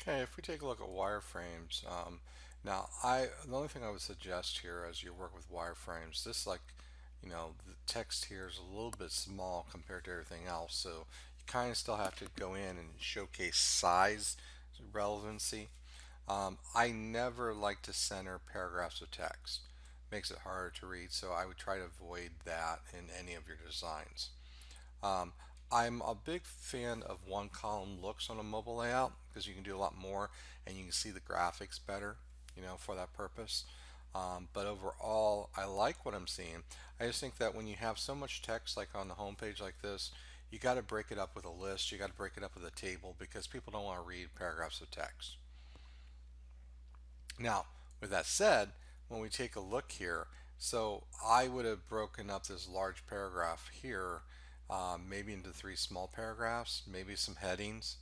Okay, if we take a look at wireframes, now the only thing I would suggest here as you work with wireframes, the text here is a little bit small compared to everything else, so you kind of still have to go in and showcase size relevancy. I never like to center paragraphs of text. Makes it harder to read, so I would try to avoid that in any of your designs. Um, I'm a big fan of one column looks on a mobile layout because you can do a lot more and you can see the graphics better, for that purpose. But overall, I like what I'm seeing. I just think that when you have so much text like on the home page like this, you got to break it up with a list. You got to break it up with a table because people don't want to read paragraphs of text. Now, with that said, when we take a look here, so I would have broken up this large paragraph here, maybe into three small paragraphs, maybe some headings,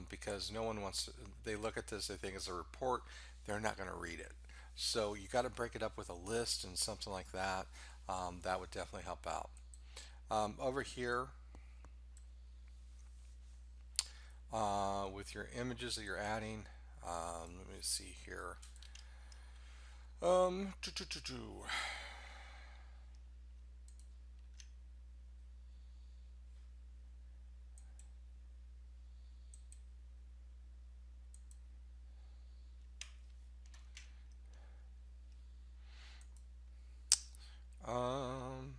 because no one wants to, they look at this, they think it's a report, they're not going to read it. So you got to break it up with a list and something like that. That would definitely help out. Over here, with your images that you're adding, let me see here. Um, doo, doo, doo, doo. Um,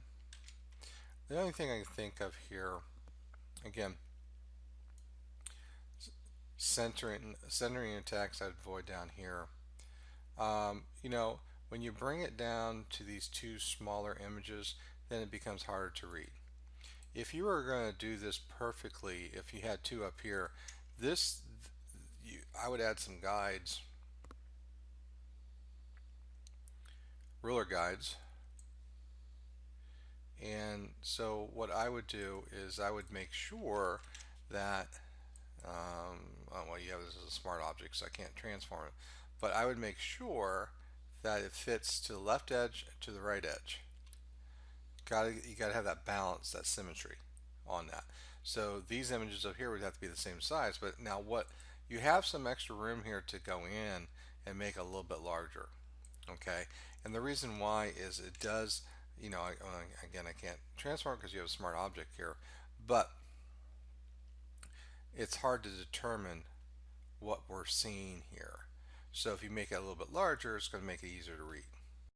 the only thing I can think of here, again, centering your text, I'd avoid down here. When you bring it down to these two smaller images, then it becomes harder to read. If you were going to do this perfectly, if you had two up here, this I would add some guides, ruler guides. And so what I would do is I would make sure that well, yeah, this is a smart object, so I can't transform it. But I would make sure that it fits to the left edge to the right edge. You gotta have that balance, that symmetry on that. So these images up here would have to be the same size, but now what you have some extra room here to go in and make it a little bit larger. Okay, and the reason why is it does, again, I can't transform because you have a smart object here, but it's hard to determine what we're seeing here. So if you make it a little bit larger, it's going to make it easier to read.